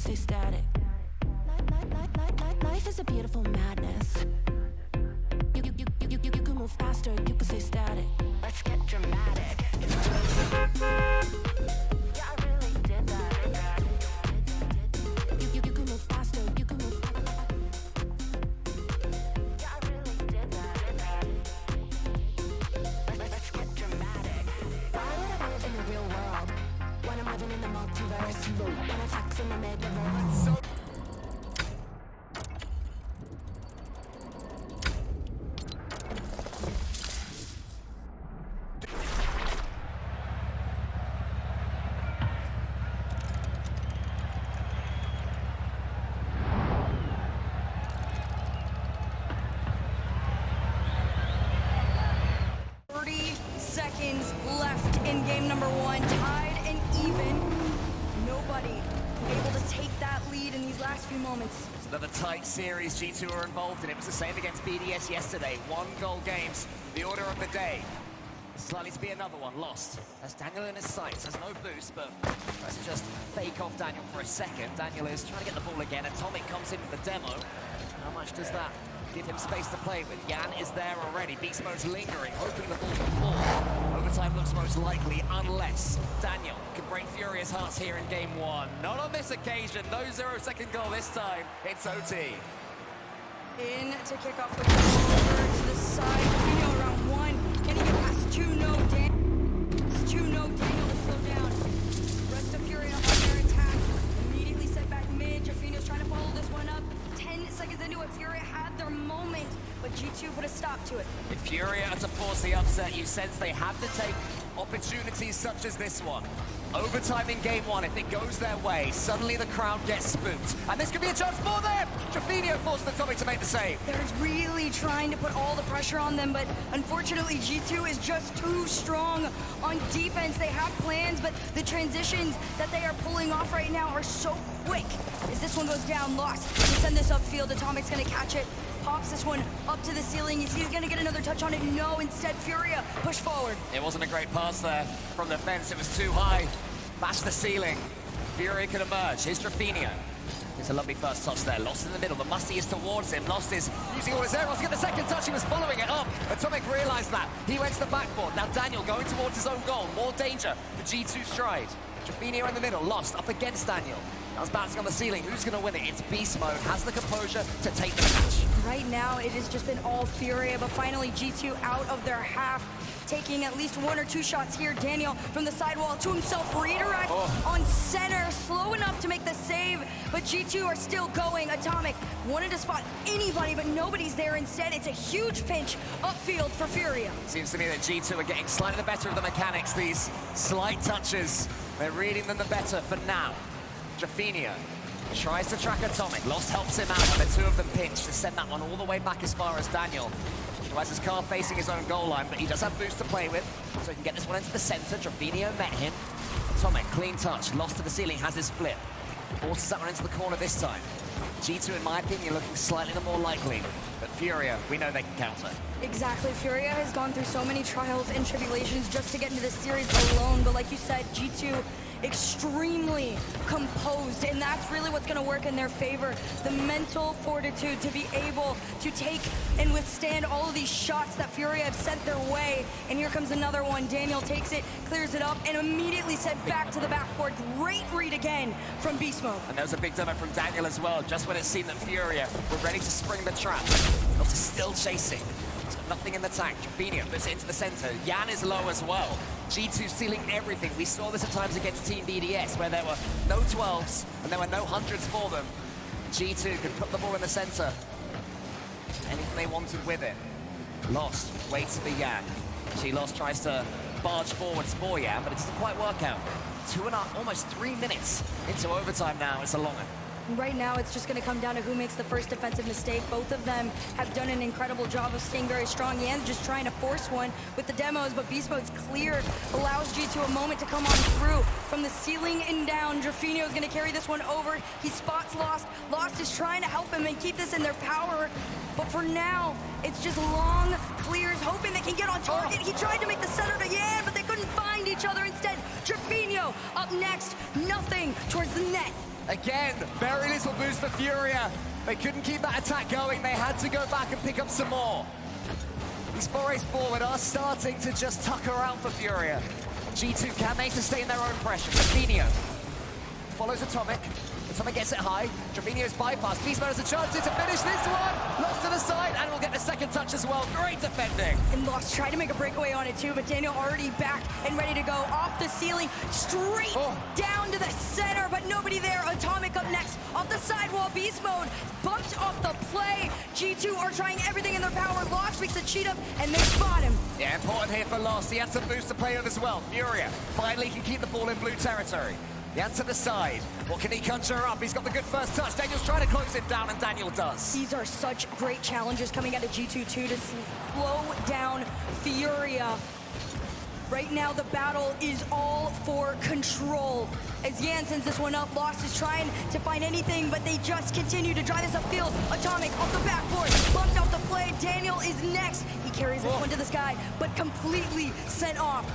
stay static. Life is a beautiful madness. You can move faster, you can stay static. Let's get dramatic. Yeah, I really did that. You can move faster, you can move. Yeah, I really did that. Let's get dramatic. Why would I live in the real world when I'm living in the multiverse? When I flex in the metaverse. 30 seconds left in game number one, tied and even. Nobody able to take that lead in these last few moments. Another tight series G2 are involved in. It was the same against BDS yesterday. 1-goal games, the order of the day. It's likely to be another one lost. That's Daniel in his sights. There's no boost, but let's just fake off Daniel for a second. Daniel is trying to get the ball again. Atomic comes in with the demo. How much does that give him space to play with? Yan is there already. Beast mode's lingering, hoping the ball can fall. Overtime looks most likely, unless Daniel can break Furious hearts here in game one. Not on this occasion. No 0-second goal this time. It's OT. In to kick off with the over to the side. Fino around one. Can he get past 2-0? It's 2-0. Daniel to slow down. Rest of Fury on their attack. Immediately set back mid. Jafino's trying to follow this one up. 10 seconds into it, Furia had their moment, but G2 put a stop to it. If Furia are to force the upset, you sense they have to take opportunities such as this one. Overtime in game one, if it goes their way, suddenly the crowd gets spooked. And this could be a chance for them! Trofino forced Atomic to make the save. They're really trying to put all the pressure on them, but unfortunately G2 is just too strong on defense. They have plans, but the transitions that they are pulling off right now are so quick. As this one goes down, lost. They send this upfield, Atomic's gonna catch it. Pops this one up to the ceiling. Is he gonna get another touch on it? No, instead Furia push forward. It wasn't a great pass there from the fence. It was too high. Match the ceiling. Furia can emerge. Here's Trofino. It's a lovely first touch there. Lost in the middle. The Musty is towards him. Lost is using all his arrows to get the second touch. He was following it up. Atomic realized that. He went to the backboard. Now Daniel going towards his own goal. More danger for G2 stride. Trofino in the middle. Lost up against Daniel. That was bouncing on the ceiling. Who's going to win it? It's Beast Mode. Has the composure to take the match. Right now, it has just been all Furia, but finally G2 out of their half, taking at least 1 or 2 shots here. Daniel from the sidewall to himself, redirect on center, slow enough to make the save, but G2 are still going. Atomic wanted to spot anybody, but nobody's there. Instead, it's a huge pinch upfield for Furia. Seems to me that G2 are getting slightly the better of the mechanics. These slight touches, they're reading them the better for now. Trofino tries to track Atomic. Lost helps him out, and the two of them pinch to send that one all the way back as far as Daniel, who has his car facing his own goal line, but he does have boost to play with, so he can get this one into the center. Trofino met him. Atomic, clean touch, lost to the ceiling, has his flip. Forces that one into the corner this time. G2, in my opinion, looking slightly the more likely, but Furia, we know they can counter. Exactly. Furia has gone through so many trials and tribulations just to get into this series alone, but like you said, G2 extremely composed, and that's really what's going to work in their favor. The mental fortitude to be able to take and withstand all of these shots that Furia have sent their way. And here comes another one. Daniel takes it, clears it up, and immediately sent back to the backboard. Great read again from Beast Mode. And there was a big demo from Daniel as well, just when it seemed that Furia were ready to spring the trap. Not still chasing. Nothing in the tank. Trofino puts it into the center. Yan is low as well. G2 stealing everything. We saw this at times against Team BDS, where there were no 12s and there were no 100s for them. G2 could put the ball in the center. Anything they wanted with it. Lost waits for Yan. Lost tries to barge forwards for Yan, but it doesn't quite work out. 2.5, almost 3 minutes into overtime now. It's a long one. Right now, it's just going to come down to who makes the first defensive mistake. Both of them have done an incredible job of staying very strong. Yan's just trying to force one with the demos, but Beast Mode's clear, allows G2 a moment to come on through. From the ceiling and down, Jafino's going to carry this one over. He spots Lost. Lost is trying to help him and keep this in their power. But for now, it's just long clears, hoping they can get on target. He tried to make the center to Yan, but they couldn't find each other. Instead, Jafino up next, nothing towards the net. Again, very little boost for Furia. They couldn't keep that attack going. They had to go back and pick up some more. These forays forward are starting to just tucker out for Furia. G2, can they sustain their own pressure? Trevino follows Atomic. Atomic gets it high. Trevino's bypass. Beast Mode has a chance to finish this one. Lost to the side, and will get the second touch as well. Great defending. And Lost tried to make a breakaway on it too, but Daniel already back and ready to go. Off the ceiling, straight down to the center, but nobody there. Atomic up next. Off the sidewall, Beast Mode bumped off the play. G2 are trying everything in their power. Lost makes a cheat up, and they spot him. Yeah, important here for Lost. He had some boost to play with as well. Furia finally can keep the ball in blue territory. The answer to the side. What can he conjure up? He's got the good first touch. Daniel's trying to close it down, and Daniel does. These are such great challenges coming out of G2 too to slow down Furia. Right now, the battle is all for control. As Yan sends this one up, Lost is trying to find anything, but they just continue to drive this upfield. Atomic off the backboard, bumped off the play. Daniel is next. He carries this one to the sky, but completely sent off.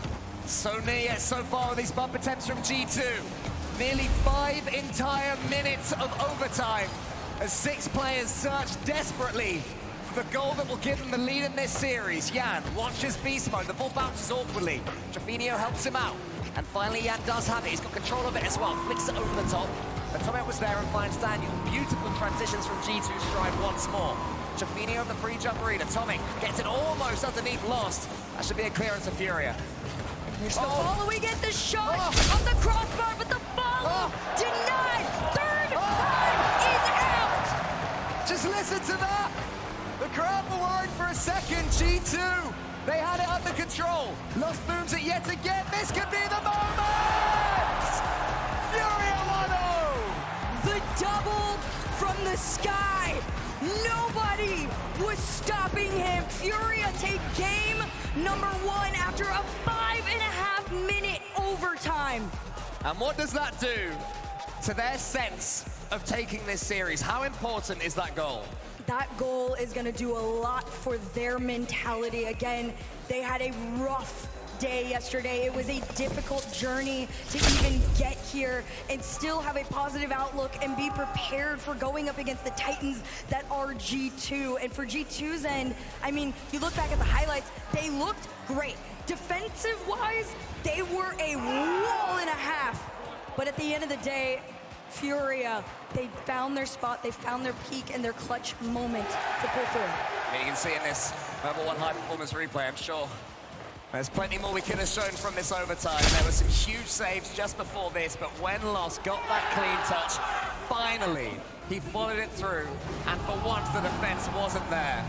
So near yet so far with these bump attempts from G2. Nearly 5 entire minutes of overtime as 6 players search desperately for the goal that will give them the lead in this series. Yan watches Beast Mode. The ball bounces awkwardly. Trevino helps him out. And finally, Yan does have it. He's got control of it as well. Flicks it over the top. Atomic was there and finds Daniel. Beautiful transitions from G2 stride once more. Trevino of the pre-jump read. Atomic gets it almost underneath Lost. That should be a clearance of Furia. Here's the following it, the shot on the crossbar, but the follow denied. Third time is out. Just listen to that. The crowd were worried for a second. G2, they had it under control. Lost booms it yet again. This could be the moment. Furia 1-0. The double from the sky. Nobody was stopping him. Furia take game number 1 after a 5.5-minute overtime. And what does that do to their sense of taking this series? How important is that goal? That goal is going to do a lot for their mentality. Again, they had a rough day yesterday. It was a difficult journey to even get here and still have a positive outlook and be prepared for going up against the Titans that are G2. And for G2's end, I mean, you look back at the highlights, they looked great. Defensive-wise, they were a wall and a half. But at the end of the day, Furia, they found their spot, they found their peak and their clutch moment to pull through. Yeah, you can see in this #1 high performance replay, I'm sure there's plenty more we could have shown from this overtime. There were some huge saves just before this, but when Lost got that clean touch, finally, he followed it through, and for once the defense wasn't there.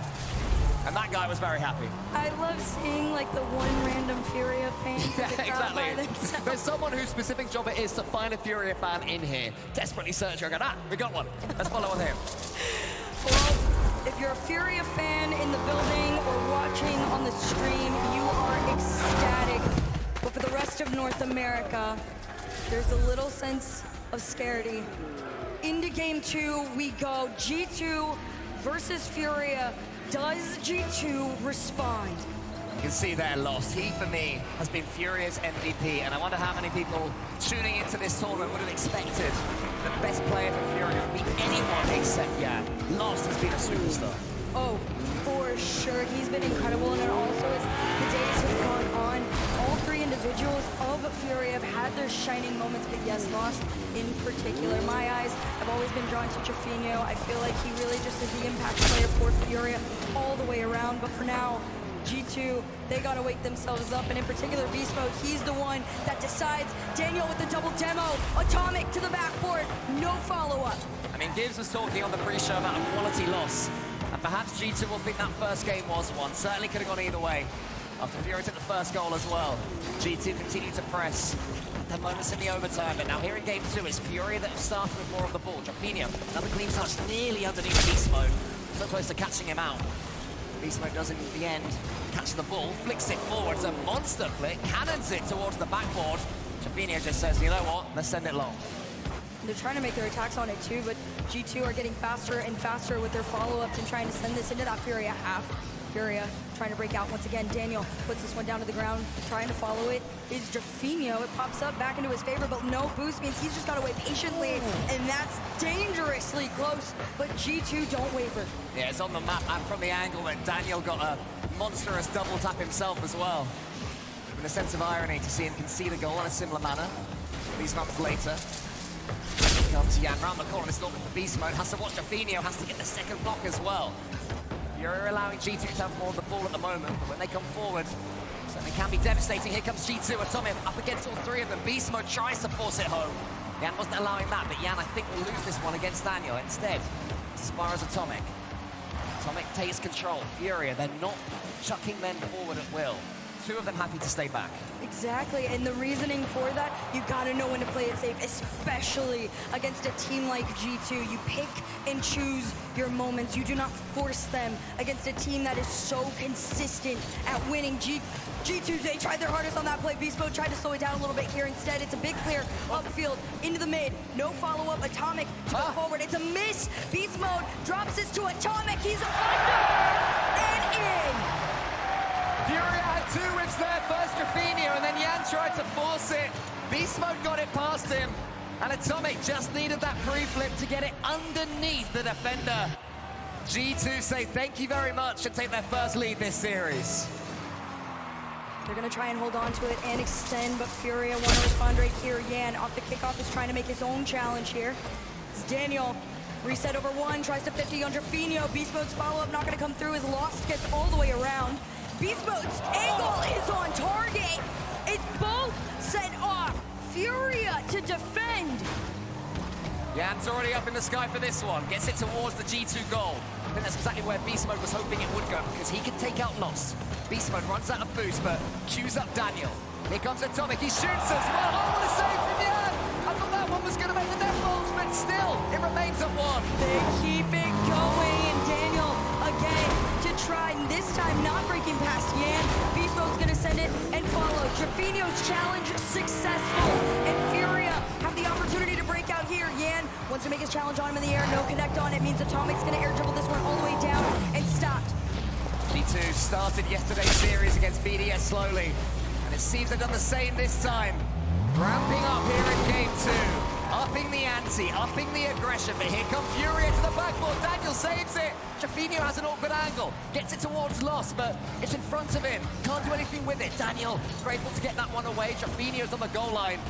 And that guy was very happy. I love seeing like the one random Furia fan. Yeah, exactly. There's someone whose specific job it is to find a Furia fan in here, desperately searching. I go, we got one. Let's follow on him. Well, if you're a Furia fan in the building or watching on the stream, you are ecstatic. But for the rest of North America, there's a little sense of scarcity. Into game 2 we go. G2 versus Furia. Does G2 respond? You can see they're Lost. He, for me, has been Furia's MVP, and I wonder how many people tuning into this tournament would have expected the best player for Furia to be anyone except Yan. Lost has been a superstar. Oh, for sure. He's been incredible, and it also as the days have gone on, all 3 individuals of Furia have had their shining moments, but yes, Lost in particular. My eyes have always been drawn to Trevino. I feel like he really just is the impact player for Furia all the way around, but for now, G2, they gotta wake themselves up, and in particular, Beast Mode, he's the one that decides. Daniel with the double demo, Atomic to the backboard, no follow-up. I mean, Gibbs was talking on the pre-show about a quality loss, and perhaps G2 will think that first game was one. Certainly could have gone either way. After Furia took the first goal as well, G2 continued to press. Had moments in the overtime, but now here in game 2, it's Furia that have started with more of the ball. Trevino, another clean touch nearly underneath Beast Mode. So close to catching him out. Beast Mode does in the end catch the ball, flicks it forward. It's a monster flick, cannons it towards the backboard. Trevino just says, you know what, let's send it long. They're trying to make their attacks on it too, but G2 are getting faster and faster with their follow-ups and trying to send this into that Furia half. Furia trying to break out once again. Daniel puts this one down to the ground, trying to follow it. Is Jaffinho. It pops up back into his favor, but no boost means he's just got to wait patiently, and that's dangerously close, but G2 don't waver. Yeah, it's on the map and from the angle that Daniel got a monstrous double tap himself as well. With a sense of irony to see him concede a goal in a similar manner these months later. Here comes Jan round the corner. This is not for beast mode. Has to watch Jaffinho, has to get the second block as well. You're allowing G2 to have more of the ball at the moment, but when they come forward, certainly can be devastating. Here comes G2, Atomic up against all three of them. Beast mode tries to force it home. Jan wasn't allowing that, but Jan, I think, will lose this one against Daniel. Instead, as far as Atomic. Atomic takes control. Furia, they're not chucking men forward at will. Two of them happy to stay back. Exactly, and the reasoning for that, you gotta know when to play it safe, especially against a team like G2. You pick and choose your moments. You do not force them against a team that is so consistent at winning. G2, they tried their hardest on that play. Beast Mode tried to slow it down a little bit here. Instead, it's a big clear upfield into the mid. No follow-up. Atomic to go forward. It's a miss. Beast Mode drops this to Atomic. He's under and in. Furia had two whips there, first Jaffinho, and then Jan tried to force it. Beast Mode got it past him, and Atomic just needed that pre-flip to get it underneath the defender. G2 say thank you very much and take their first lead this series. They're gonna try and hold on to it and extend, but Furia want to respond right here. Jan off the kickoff is trying to make his own challenge here. It's Daniel. Reset over one, tries to 50 on Jaffinho. Beast Mode's follow-up not gonna come through as Lost gets all the way around. Beast Mode's angle is on target. It's both set off. Furia to defend. Jan's already up in the sky for this one. Gets it towards the G2 goal. I think that's exactly where Beast Mode was hoping it would go, because he can take out Lost. Beast Mode runs out of boost, but cues up Daniel. Here comes Atomic. He shoots as well. Oh, what a save from Jan! I thought that one was going to make the death balls, but still, it remains at one. They keep it going, and Daniel again to try, and this time not breaking past Jan. Beast Mode's gonna send it and follow. Jaffinho's challenge successful, and Furia have the opportunity to break out here. Jan wants to make his challenge on him in the air, no connect on it, means Atomic's gonna air dribble this one all the way down and stopped. G2 started yesterday's series against BDS slowly, and it seems they've done the same this time. Ramping up here in game two. Upping the ante, upping the aggression, but here comes Furia to the backboard. Daniel saves it. Jaffinho has an awkward angle, gets it towards Lost, but it's in front of him. Can't do anything with it. Daniel grateful to get that one away. Jaffinho's on the goal line.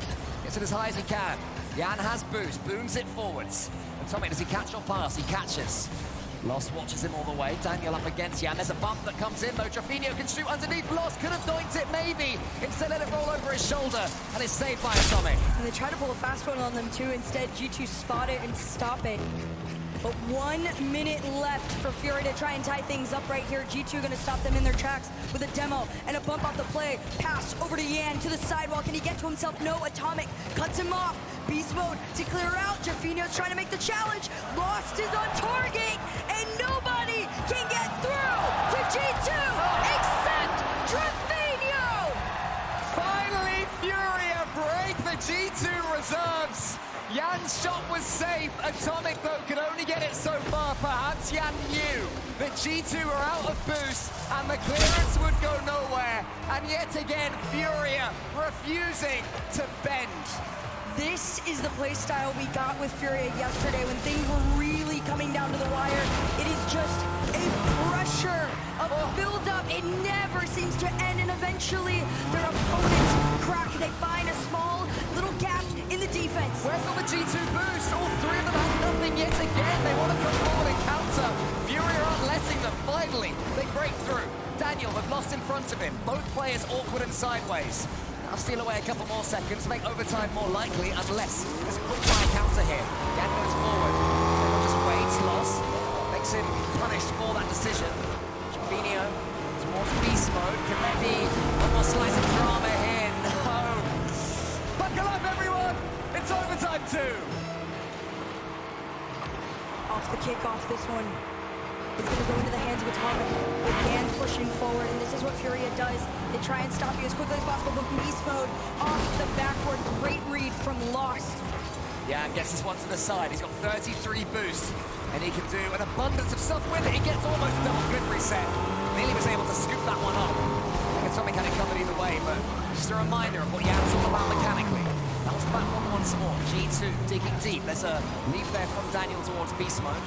Gets it as high as he can. Jan has boost, booms it forwards. Atomic, does he catch or pass? He catches. Lost watches him all the way. Daniel up against Jan. There's a bump that comes in, though. Jaffinho can shoot underneath. Lost could have doinked it, maybe. Instead, let it roll over his shoulder, and it's saved by Atomic. And they try to pull a fast one on them, too. Instead, G2 spot it and stop it. But 1 minute left for Fury to try and tie things up right here. G2 gonna stop them in their tracks with a demo and a bump off the play. Pass over to Jan to the sidewall. Can he get to himself? No. Atomic cuts him off. Beast Mode to clear out. Jaffinho's trying to make the challenge. Lost is on target, and nobody can get through to G2 except Jaffinho. Finally, Furia break the G2 reserves. Jan's shot was safe. Atomic, though, could only get it so far. Perhaps Jan knew that G2 were out of boost and the clearance would go nowhere. And yet again, Furia refusing to bend. This is the play style we got with Furia yesterday when things were really coming down to the wire. It is just a pressure, a build-up. It never seems to end, and eventually their opponents crack. They find a small little gap in the defense. Where's all the G2 boost? All three of them have nothing yet again. They want to come forward and counter. Furia aren't letting them. Finally, they break through. Daniel have lost in front of him. Both players awkward and sideways. I'll steal away a couple more seconds, make overtime more likely, unless there's a quick fire counter here. Jan goes forward. Everyone just waits. Lost. Makes him punished for that decision. Jaffinho towards beast mode. Can there be one more slice of drama here? No. Buckle up, everyone. It's overtime too. Off the kickoff, this one is going to go into the hands of Atomic with Gans pushing forward, and this is what Furia does. They try and stop you as quickly as possible, but Beast Mode off the backward. Great read from Lost. Yeah, and gets this one to the side. He's got 33 boost, and he can do an abundance of stuff with it. He gets almost a double flip reset. Nearly was able to scoop that one up. Atomic had it covered either way, but just a reminder of what Jan's all about mechanically. That was back one once more. G2 digging deep. There's a leap there from Daniel towards beast mode.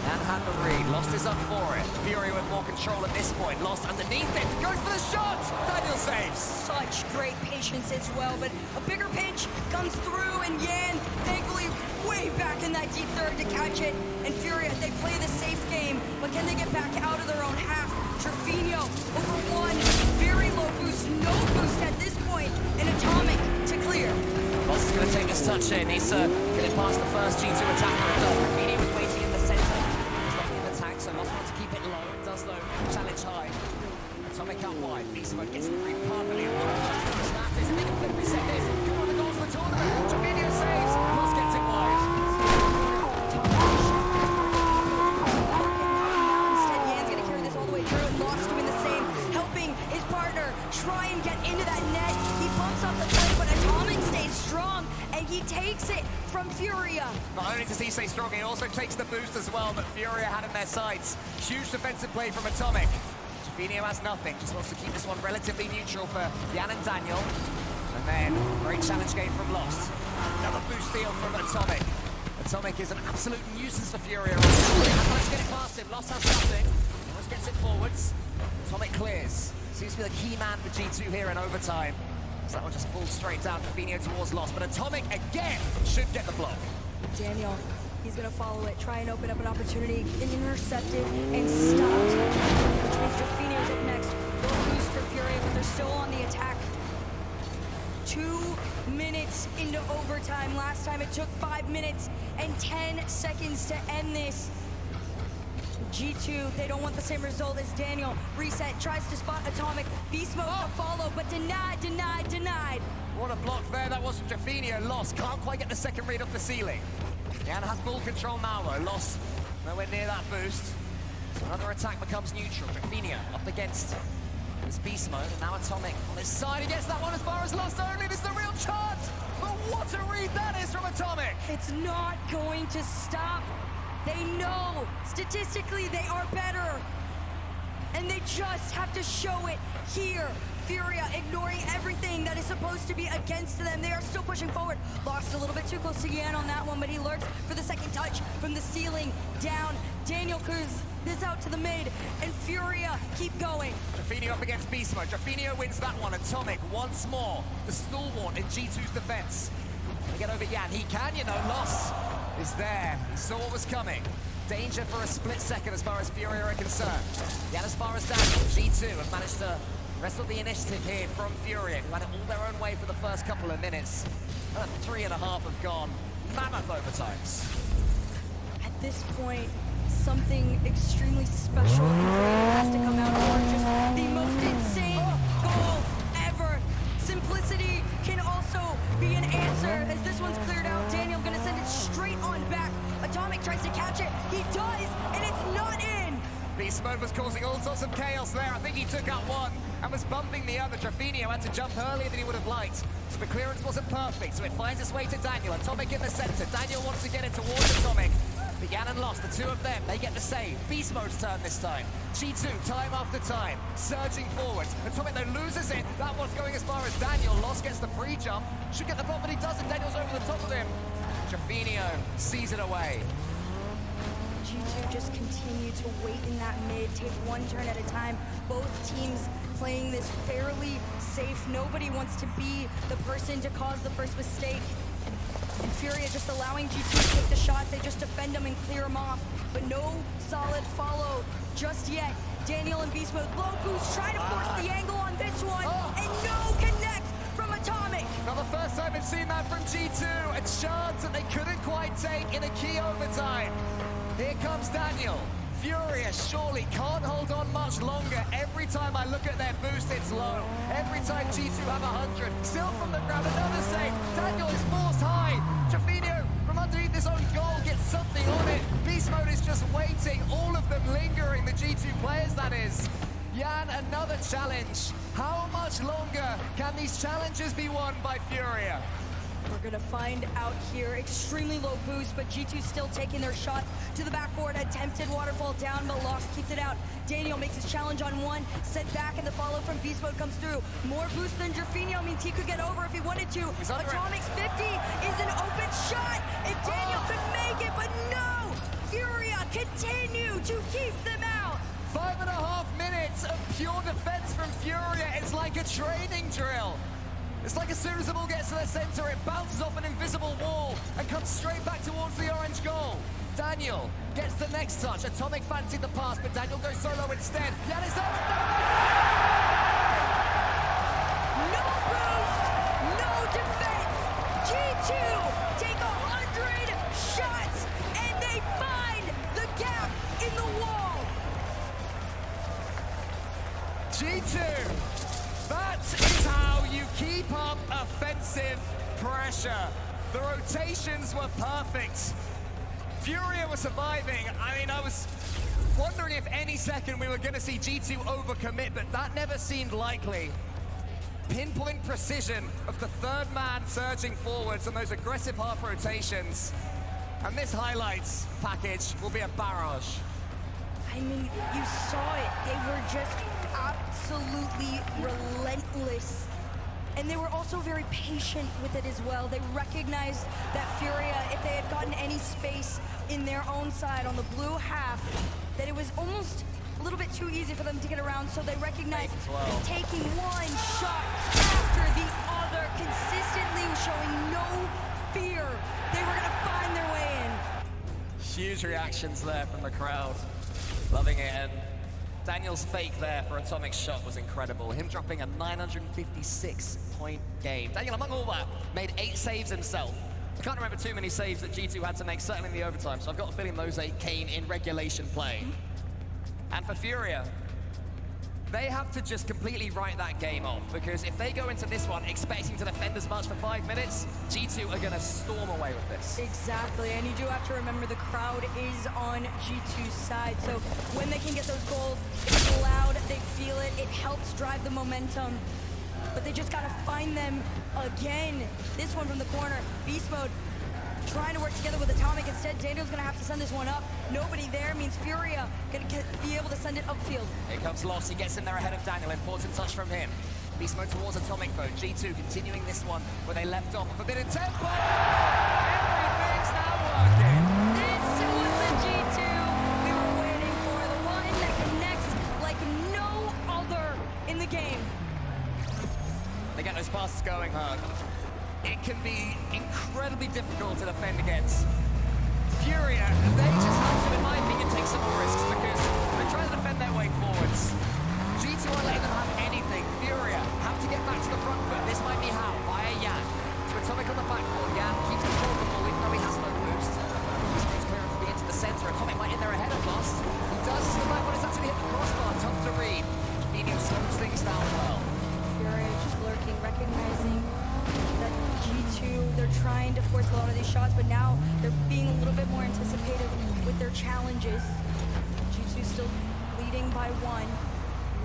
And had the read. Lost is up for it. Fury with more control at this point. Lost underneath it. Goes for the shot. Daniel saves. Such great patience as well, but a bigger pinch comes through, and Jan, thankfully, way back in that deep third to catch it. And Fury, they play the safe game, but can they get back out of their own half? Trevino over one, very low boost, no boost at this point, and Atomic to clear. Lost is going to take this touch in. He's getting past the first G2 attacker. Trevino was waiting in the center. He's not in attack, so Lost wants to keep it low. It does, though, challenge high. Atomic out wide. Beast mode gets the read perfectly. Snap this, and they can flip reset this. Come on, the goals for the tournament. Trevino saves. Lost gets it wide. Try and get into that net. He bumps off the play, but Atomic stays strong, and he takes it from Furia. Not only does he stay strong, he also takes the boost as well, but Furia had in their sights. Huge defensive play from Atomic. Trevino has nothing, just wants to keep this one relatively neutral for Jan and Daniel. And then, great challenge game from Lost. Another boost steal from Atomic. Atomic is an absolute nuisance for Furia. Let's get it past him. Lost has nothing. Lost gets it forwards. Atomic clears. Seems to be the key man for G2 here in overtime. So that one just falls straight down. Trevino towards Lost, but Atomic again should get the block. Daniel, he's gonna follow it, try and open up an opportunity, intercepted and stopped. Which means Trevino's up next. Low boost for Fury, but they're still on the attack. 2 minutes into overtime. Last time it took 5 minutes and 10 seconds to end this. G2, they don't want the same result as Daniel. Reset, tries to spot Atomic. Beast mode to follow, but denied. What a block there that was from Trevino. Lost, can't quite get the second read off the ceiling. Jan has ball control now though. Lost nowhere near that boost. So another attack becomes neutral. Trevino up against his beast mode, and now Atomic on his side. He gets that one as far as Lost only. This is the real chance. But what a read that is from Atomic. It's not going to stop. They know, statistically, they are better. And they just have to show it here. Furia ignoring everything that is supposed to be against them. They are still pushing forward. Lost a little bit too close to Jan on that one, but he lurks for the second touch from the ceiling down. Daniel cruise this out to the mid, and Furia keep going. Trevino up against beast mode. Trevino wins that one. Atomic once more, the stalwart in G2's defense. They get over Jan. He can, Lost is there. He saw what was coming. Danger for a split second as far as Furia are concerned. Jan as far as Daniel. G2 have managed to wrestle the initiative here from Furia, who had it all their own way for the first couple of minutes. 3.5 have gone. Mammoth overtimes. At this point, something extremely special and great has to come out, or just the most insane goal ever. Simplicity can also be an answer. As this one's cleared out, Daniel gonna send it straight on back. Atomic tries to catch it. He does, and it's not in. Beast mode was causing all sorts of chaos there. I think he took out one and was bumping the other. Trevino had to jump earlier than he would have liked, so the clearance wasn't perfect, so it finds its way to Daniel. Atomic in the center. Daniel wants to get it towards Atomic. But Jan and Lost, the two of them, they get the save. Beast mode's turn this time. G2, time after time, surging forwards. Atomic, though, loses it. That one's going as far as Daniel. Lost gets the free jump. Should get the block, but he doesn't. Daniel's over the top of him. Trevino sees it away. G2 just continue to wait in that mid, take one turn at a time. Both teams playing this fairly safe. Nobody wants to be the person to cause the first mistake. And Furia just allowing G2 to take the shots. They just defend them and clear them off. But no solid follow just yet. Daniel and Beast Mode, low boost, try to force the angle on this one. And no connect from Atomic. Now the first time we've seen that from G2. A chance that they couldn't quite take in a key overtime. Here comes Daniel. Furious surely can't hold on much longer. Every time I look at their boost, it's low. Every time G2 have 100. Still from the ground, another save. Daniel is forced high. Trevino from underneath his own goal gets something on it. Beast Mode is just waiting. All of them lingering, the G2 players, that is. Jan, another challenge. How much longer can these challenges be won by Furia? We're gonna find out here. Extremely low boost, but G2 still taking their shot to the backboard. Attempted waterfall down, but Lost keeps it out. Daniel makes his challenge on one, sent back, and the follow from Beast Mode comes through. More boost than Jerfinho means he could get over if he wanted to. Atomic's 50 is an open shot, and Daniel could make it, but no! Furia continue to keep them out. 5.5 minutes of pure defense from Furia. It's like a training drill. It's like as soon as the ball gets to the center, it bounces off an invisible wall and comes straight back towards the orange goal. Daniel gets the next touch. Atomic fancied the pass, but Daniel goes solo instead. Yannis there. No boost, no defense. G2 take 100 shots, and they find the gap in the wall. G2, that is how you keep up offensive pressure. The rotations were perfect. Furia was surviving. I mean, I was wondering if any second we were going to see G2 overcommit, but that never seemed likely. Pinpoint precision of the third man surging forwards and those aggressive half rotations. And this highlights package will be a barrage. I mean, you saw it. They were just absolutely relentless. And they were also very patient with it as well. They recognized that Furia, if they had gotten any space in their own side on the blue half, that it was almost a little bit too easy for them to get around. So they recognized taking one shot after the other, consistently showing no fear. They were gonna find their way in. Huge reactions there from the crowd. Loving it, and Daniel's fake there for Atomic's shot was incredible. Him dropping a 956-point game. Daniel, among all that, made 8 saves himself. I can't remember too many saves that G2 had to make, certainly in the overtime, so I've got a feeling those 8 came in regulation play. And for Furia, they have to just completely write that game off, because if they go into this one expecting to defend as much for 5 minutes, G2 are gonna storm away with this. Exactly, and you do have to remember the crowd is on G2's side, so when they can get those goals, it's loud, they feel it, it helps drive the momentum, but they just gotta find them again. This one from the corner, Beast Mode, trying to work together with Atomic. Instead, Daniel's gonna have to send this one up. Nobody there means Furia gonna be able to send it upfield. Here comes Lost, he gets in there ahead of Daniel, important touch from him. Beast Mode towards Atomic though, G2 continuing this one where they left off, a bit in tempo. Everything's now working. This was the G2 we were waiting for, the one that connects like no other in the game. They get those passes going hard. It can be incredibly difficult to defend against. Furia, they just have to, in my opinion, take some more risks because they're trying to defend their way forwards. G2 aren't letting them have anything. Furia have to get back to the front foot. This might be how, via Yan. To Atomic on the backboard. Yan keeps control of the ball even though he has no boost. He's clearance to be into the center. Atomic might in there ahead of Lost. He does, the backboard is actually hit the crossbar. Tough to read. Medium slows things down well. Furia just lurking, recognizing that G2, they're trying to force a lot of these shots, but now they're being a little bit more anticipative with their challenges. G2 still leading by 1.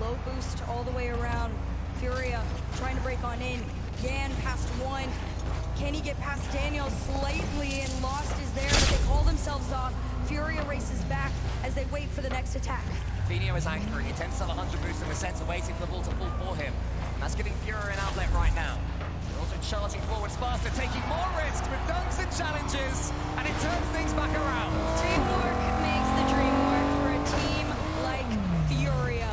Low boost all the way around. Furia trying to break on in. Yan past 1. Can he get past Daniel slightly? And Lost is there, but they call themselves off. Furia races back as they wait for the next attack. Finio is anchoring. He tends to have 100 boosts in the center, waiting for the ball to fall for him. And that's giving Furia an outlet right now. They're also charging forwards faster, taking more risks with dunks and challenges, and it turns things back around. Teamwork makes the dream work for a team like Furia.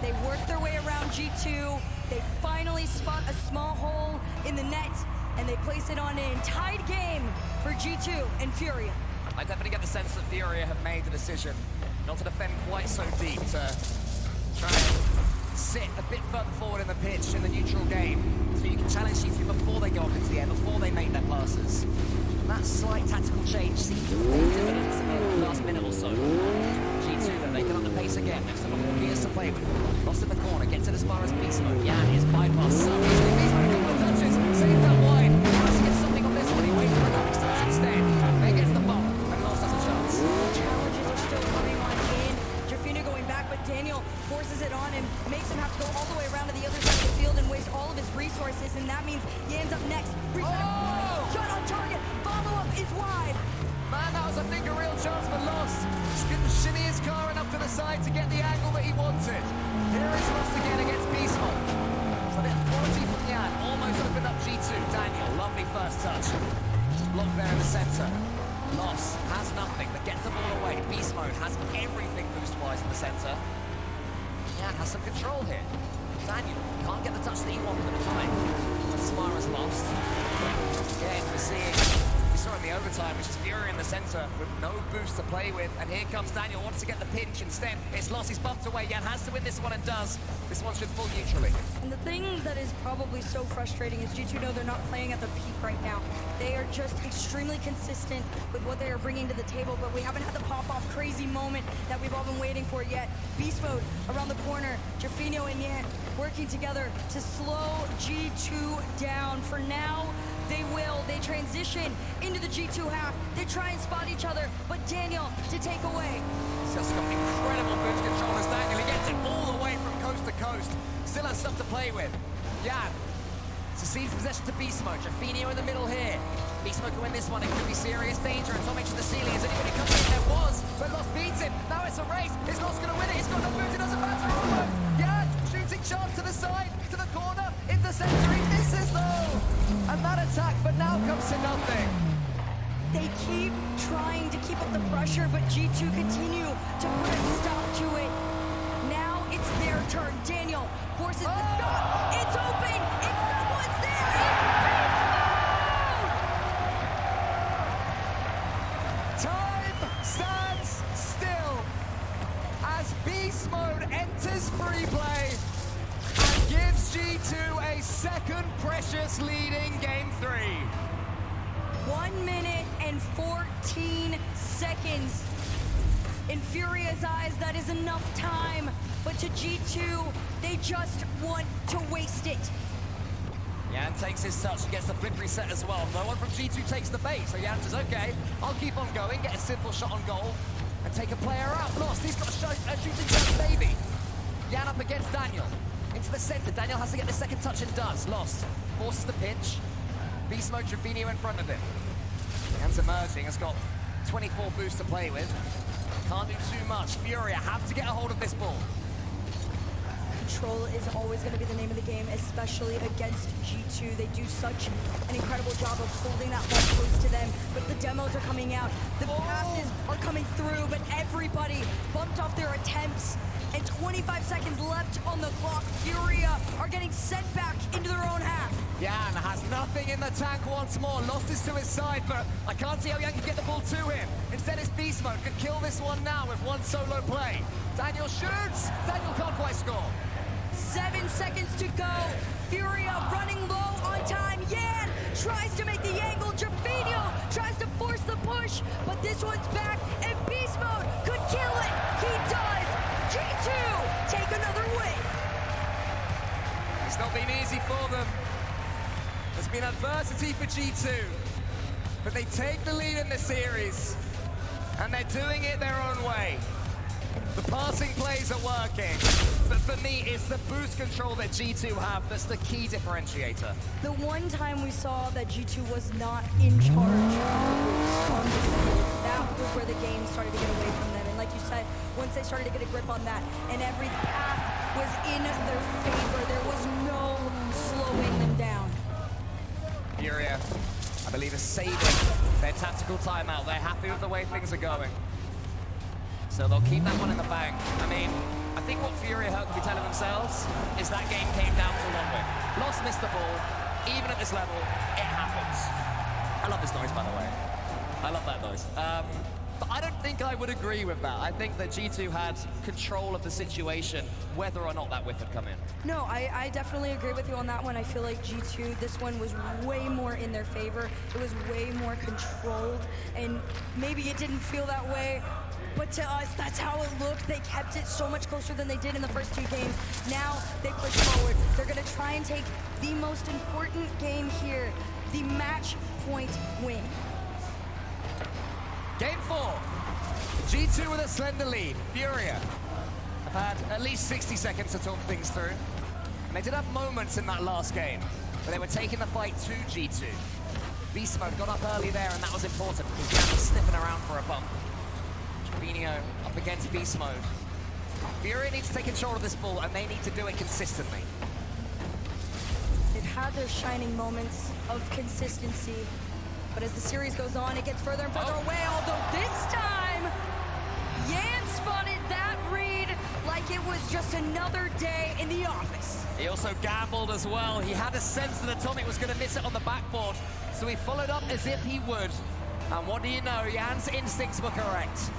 They work their way around G2. They finally spot a small hole in the net, and they place it on in. Tied game for G2 and Furia. I definitely get the sense that Furia have made the decision not to defend quite so deep, to try and sit a bit further forward in the pitch in the neutral game, so you can challenge G2 before they go up into the air, before they make their passes. And that slight tactical change seems to pay dividends in the last minute or so. G2, though, they can up the pace again. There's some more gears to play with. Lost in the corner, gets it as far as Beast Mode. Yan is bypassed so easily. Beast Mode a couple of touches, saved that wide. Tries to get something on this one. He waits for a next touch instead. Then gets the ball, and Lost has a chance. Challenges are still coming on in. Jerfinho going back, but Daniel forces it on him, makes him have to go all the way around to the other side of the field and waste all of his resources, and that means Yan's up next. inside to get the angle that he wanted. Here is Lost again against Beast Mode. So a bit of quality from Jan. Almost opened up G2. Daniel, lovely first touch. Blocked there in the center. Lost has nothing, but gets the ball away. Beast Mode has everything boost-wise in the center. Jan has some control here. Daniel can't get the touch that he wanted at the time. Smara's lost. Again, we're seeing, we saw in the overtime, which is Fury in the center with no boost to play with. And here comes Daniel, wants to get the pinch instead. It's Lost, he's bumped away. Jan has to win this one and does. This one should fall neutrally. And the thing that is probably so frustrating is G2 know they're not playing at the peak right now. They are just extremely consistent with what they are bringing to the table, but we haven't had the pop-off crazy moment that we've all been waiting for yet. Beast Mode around the corner, Jaffinho and Yan working together to slow G2 down. For now, they will. They transition into the G2 half. They try and spot each other, but Daniel to take away. He's just got incredible boost control as Daniel. He gets it all the way from coast to coast. Still has stuff to play with. Jan succeeds possession to Beast Mode. Jaffinho in the middle here. Beast Mode can win this one. It could be serious danger. And Tomic to the ceiling. Is anybody coming in? There was, but Lost beats him. Now it's a race. Is Lost going to win it? He's got no boost. It doesn't matter. Almost. Jan shooting chance to the side, to the corner, in the center. He misses though. And that attack, but now comes to nothing. They keep trying to keep up the pressure, but G2 continue to put a stop to it. Now it's their turn. Daniel forces the shot. It's open. If someone's there, it's Time stands still as Beast Mode enters free play and gives G2 a second precious lead in Game 3. 1 minute and 14 seconds. In Furia's eyes, that is enough time, but to G2, they just want to waste it. Jan takes his touch and gets the blip reset as well. No one from G2 takes the bait, so Jan says, okay, I'll keep on going, get a simple shot on goal, and take a player out. Lost, he's got a shooting touch, maybe. Jan up against Daniel. Into the center, Daniel has to get the second touch and does. Lost, forces the pinch. Beast Mode, Jaffinho in front of him. Jan's emerging, has got 24 boosts to play with. Can't do too much. Furia have to get a hold of this ball. Control is always going to be the name of the game, especially against G2. They do such an incredible job of holding that ball close to them, but the demos are coming out. The passes are coming through, but everybody bumped off their attempts. And 25 seconds left on the clock. Furia are getting sent back into their own half. Jan has nothing in the tank once more. Lost is to his side, but I can't see how Jan can get the ball to him. Instead, it's Beast Mode. Can kill this one now with one solo play. Daniel shoots. Daniel can't quite score. 7 seconds to go. Furia running low on time. Yan tries to make the angle. Jaffinho tries to force the push, but this one's back, and Beast Mode could kill it. He does. G2 take another win. It's not been easy for them. There's been adversity for G2, but they take the lead in the series, and they're doing it their own way. The passing plays are working, but for me, it's the boost control that G2 have that's the key differentiator. The one time we saw that G2 was not in charge of the boost on the field, that was where the game started to get away from them. And like you said, once they started to get a grip on that, and every path was in their favor, there was no slowing them down. Furia, I believe, is saving their tactical timeout. They're happy with the way things are going. So they'll keep that one in the bank. I mean, I think what Furia could be telling themselves is that game came down to one win. Lost missed the ball. Even at this level, it happens. I love this noise, by the way. I love that noise. But I don't think I would agree with that. I think that G2 had control of the situation, whether or not that whiff had come in. No, I definitely agree with you on that one. I feel like G2, this one was way more in their favor. It was way more controlled, and maybe it didn't feel that way, but to us, that's how it looked. They kept it so much closer than they did in the first two games. Now they push forward. They're gonna try and take the most important game here, the match point win. Game 4. G2 with a slender lead. Furia have had at least 60 seconds to talk things through. And they did have moments in that last game, but they were taking the fight to G2. Beast Mode got up early there, and that was important because Jan was sniffing around for a bump. Jaffinho up against Beast Mode. Fury needs to take control of this ball, and they need to do it consistently. They've had their shining moments of consistency, but as the series goes on, it gets further and further away, although this time, Yan spotted that read like it was just another day in the office. He also gambled as well. He had a sense that Atomic was going to miss it on the backboard, so he followed up as if he would. And what do you know? Yan's instincts were correct.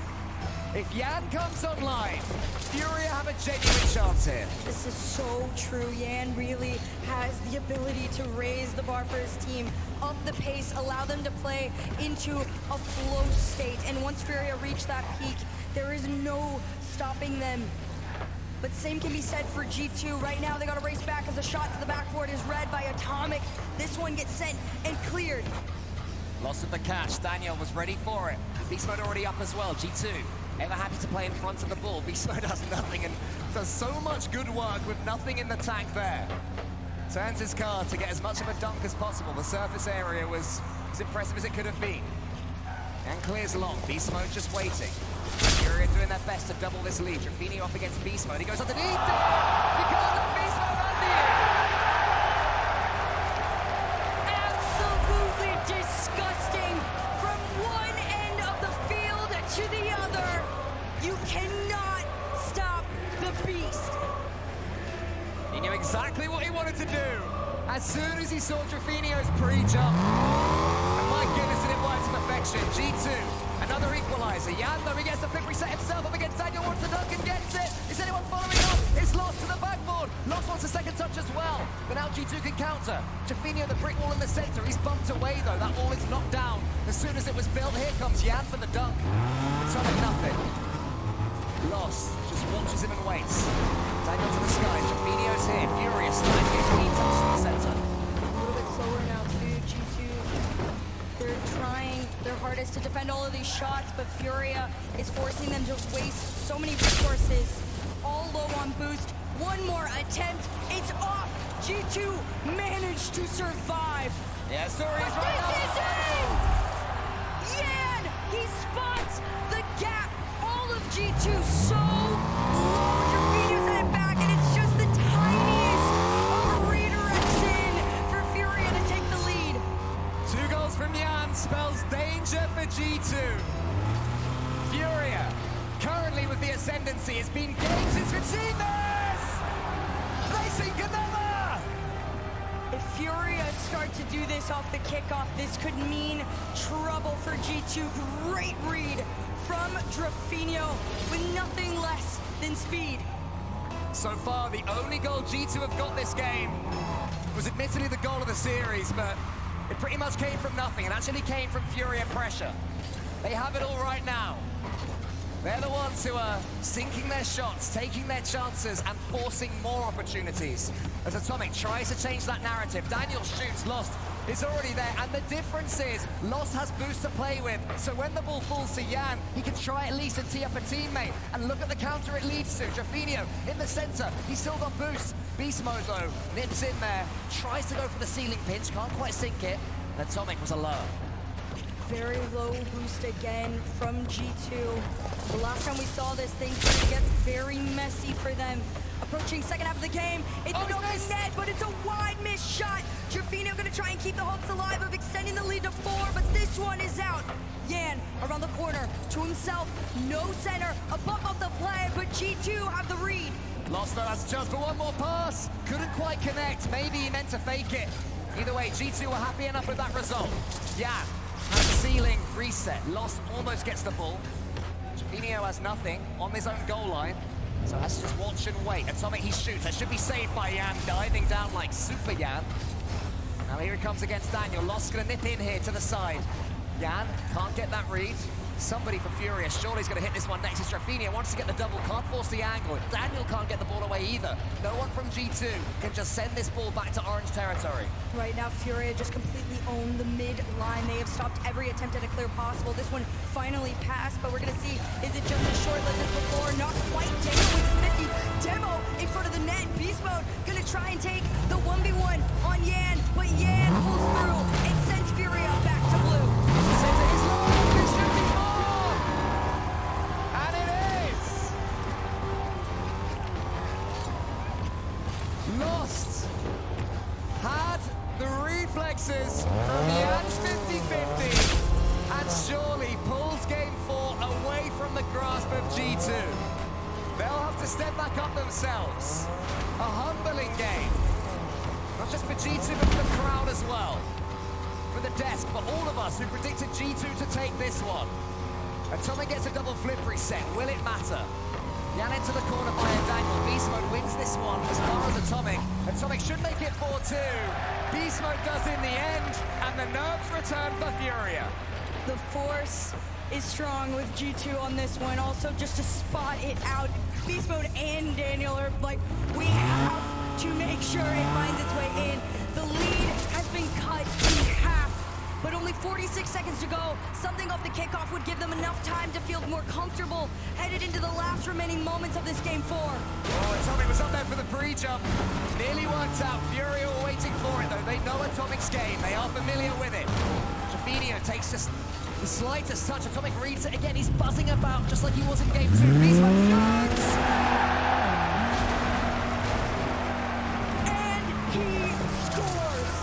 If Yan comes online, Fury have a genuine chance here. This is so true. Yan really has the ability to raise the bar for his team, up the pace, allow them to play into a flow state. And once Furia reach that peak, there is no stopping them. But same can be said for G2. Right now, they got to race back as a shot to the backboard is read by Atomic. This one gets sent and cleared. Loss of the cash. Daniel was ready for it. Beast Mode already up as well. G2 ever happy to play in front of the ball. Beast Mode does nothing and does so much good work with nothing in the tank there. Turns his card to get as much of a dunk as possible. The surface area was as impressive as it could have been. And clears long. Beast Mode just waiting. Fury doing their best to double this lead. Trafini off against Beast Mode. He goes underneath. You can't let Beast Mode under you. Absolutely disgusting. From one end of the field to the other. You cannot stop the beast. He knew exactly what he wanted to do. As soon as he saw Trafinio's pre-jump. And my goodness, did it work to perfection. G2, another equalizer. Yan, though, he gets the quick reset himself up against Daniel, wants the dunk and gets it. Is anyone following up? It's Lost to the backboard. Lost wants a second touch as well. But now G2 can counter. Trafinio, the brick wall in the center. He's bumped away, though. That wall is knocked down. As soon as it was built, here comes Yan for the dunk. Atomic nothing. Lost, just watches him and waits. Daniel to the sky, Trafinio's here, furious, trying to get clean touch to the center. A little bit slower now too, G2. They're trying their hardest to defend all of these shots, but Furia is forcing them to waste so many resources. All low on boost. One more attempt, it's off. G2 managed to survive. Yeah, sorry, he's But right this is it! Yan, he spots the gap. All of G2 so low. Trafino's headed back, and it's just the tiniest of redirection for Furia to take the lead. 2 goals from Yan spells danger for G2. Furia, currently with the ascendancy, it's been games since we've seen this! They sink another! If Furia start to do this off the kickoff, this could mean trouble for G2. Great read from Trafinio with nothing less than speed. So far, the only goal G2 have got this game was admittedly the goal of the series, but it pretty much came from nothing. It actually came from Furia pressure. They have it all right now. They're the ones who are sinking their shots, taking their chances, and forcing more opportunities. As Atomic tries to change that narrative, Daniel shoots, Lost is already there, and the difference is Lost has boost to play with, so when the ball falls to Yan, he can try at least to tee up a teammate, and look at the counter it leads to. Trafinio in the center, he's still got boost. Beast Mode though, nips in there, tries to go for the ceiling pinch, can't quite sink it, and Atomic was alone. Very low boost again from G2. The last time we saw this, things get very messy for them. Approaching second half of the game, it's no net, but it's a wide missed shot. Trafino gonna try and keep the hopes alive of extending the lead to 4, but this one is out. Yan around the corner to himself, no center, a bump up the play, but G2 have the read. Lost though has a chance for one more pass, couldn't quite connect, maybe he meant to fake it. Either way, G2 were happy enough with that result. Yan has the ceiling reset, Lost almost gets the ball. Trafino has nothing on his own goal line. So let's just watch and wait. Atomic, he shoots. That should be saved by Yan, diving down like Super Yan. Now here he comes against Daniel. Lost gonna nip in here to the side. Yan can't get that read. Somebody for Furious. Surely he's gonna hit this one next. It's Trafinio, wants to get the double, can't force the angle. Daniel can't get the ball away either. No one from G2 can just send this ball back to orange territory. Right now, Furia just completely owned the mid line. They have stopped every attempt at a clear possible. This one finally passed, but we're gonna see, is it just as short-lived as before? Not quite. Demo with 50. Demo in front of the net. Beast Mode gonna try and take the 1v1 on Yan, but Yan pulls through and sends Furia back to blue. He's long, it should be more! And it is! Lost. Had the reflexes from Jan's 50-50 and surely pulls game 4 away from the grasp of G2. They'll have to step back up themselves. A humbling game. Not just for G2, but for the crowd as well. For the desk, for all of us who predicted G2 to take this one. Atomic gets a double flip reset. Will it matter? Jan into the corner by Daniel. Beast Mode wins this one as far as Atomic. Atomic should make it 4-2. Beast Mode does in the end, and the nerves return for Furia. The force is strong with G2 on this one. Also, just to spot it out, Beast Mode and Daniel are like, we have to make sure it finds its way in. The lead has been cut in half, but only 46 seconds to go. Something off the kickoff would give them enough time to feel more comfortable headed into the last remaining moments of this game 4. Oh, Atomic was up there for the pre-jump. Nearly worked out. Furia were waiting for it, though. They know Atomic's game. They are familiar with it. Trevino takes just the slightest touch. Atomic reads it again. He's buzzing about just like he was in game 2. Beast Mode shoots! And he scores!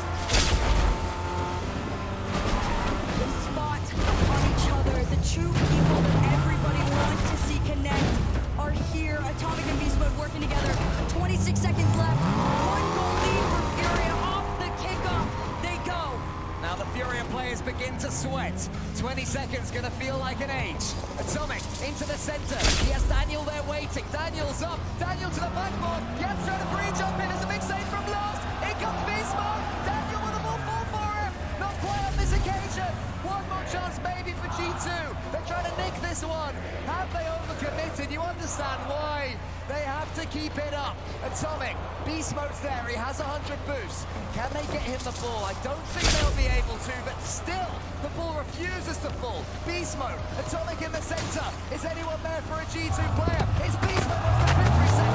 The spot on each other, the two people that everybody wants to see connect are here. Atomic and Beast Mode working together. 26 seconds left. One goal lead for Furia off the kickoff. They go. Now the Furia players begin to sweat. 20 seconds gonna feel like an age. Atomic into the center. He has Daniel there waiting. Daniel's up. Daniel to the backboard. Jan's trying to pre-jump in. It's a big save from Lost. In comes Beast Mode. Daniel with a ball fall for him. Not quite on this occasion. One more chance maybe for G2. They're trying to nick this one. Have they overcommitted? You understand why. They have to keep it up. Atomic, Beast Mode's there. He has 100 boosts. Can they get him the ball? I don't think they'll be able to, but still, the ball refuses to fall. Beast Mode, Atomic in the center. Is anyone there for a G2 player? It's Beast Mode with the flip reset.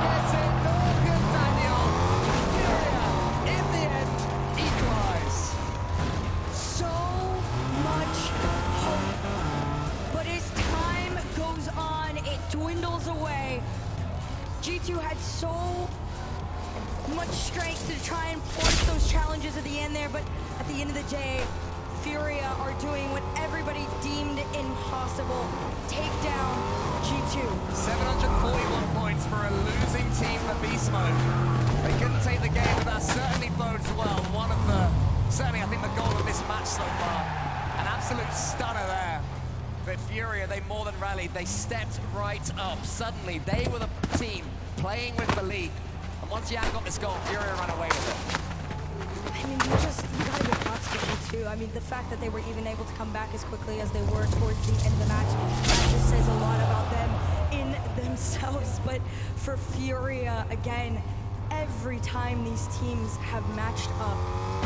Gets it. No good, Daniel. Furia, in the end, equalize. So much hope. But as time goes on, it dwindles away. G2 had so much strength to try and force those challenges at the end there, but at the end of the day, Furia are doing what everybody deemed impossible. Take down G2. 741 points for a losing team for Beast Mode. They couldn't take the game, but that certainly bodes well. One of the, certainly I think the goal of this match so far. An absolute stunner there. But Furia, they more than rallied. They stepped right up. Suddenly, they were the team playing with the lead. And once Jan got this goal, Furia ran away with it. I mean, you gotta give props to G2. I mean, the fact that they were even able to come back as quickly as they were towards the end of the match, that just says a lot about them in themselves. But for Furia, again, every time these teams have matched up,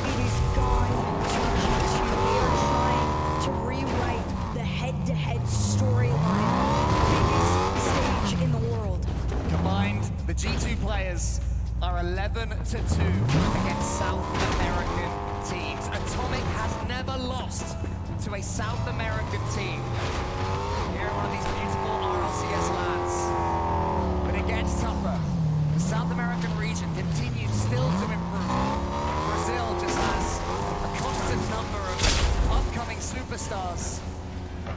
it is gone to G2. They are trying to rewrite the head-to-head storyline, biggest stage in the world. Combined, the G2 players are 11-2 against South American teams. Atomic has never lost to a South American team. Here in one of these beautiful RLCS lands. But it gets tougher. The South American region continues still to improve. Brazil just has a constant number of upcoming superstars.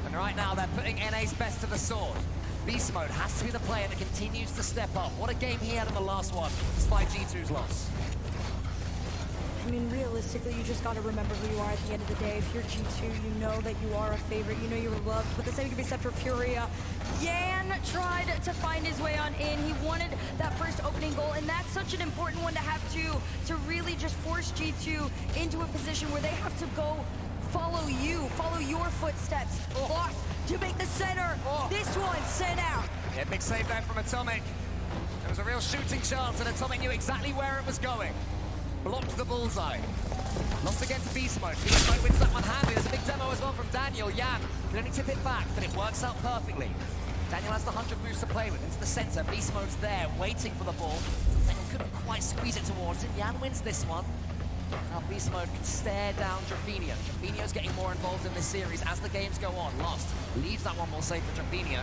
And right now they're putting NA's best to the sword. Beast Mode has to be the player that continues to step up. What a game he had in the last one, despite G2's loss. I mean, realistically, you just gotta remember who you are at the end of the day. If you're G2, you know that you are a favorite, you know you're loved, but the same can be said for Furia. Jan tried to find his way on in. He wanted that first opening goal, and that's such an important one to have to really just force G2 into a position where they have to go follow your footsteps. Blocked to make the center. This one sent out. Yeah, big save there from Atomic. There was a real shooting chance, and Atomic knew exactly where it was going. Blocked the bullseye. Lost against Beast Mode. Beast Mode wins that one handily. There's a big demo as well from Daniel. Jan can only tip it back, but it works out perfectly. Daniel has the 100 boost to play with into the center. Beast Mode's there, waiting for the ball. Daniel couldn't quite squeeze it towards it. Jan wins this one. Now Beast Mode can stare down Trevino. Trevino's getting more involved in this series as the games go on. Lost leaves that one more safe for Trapinio.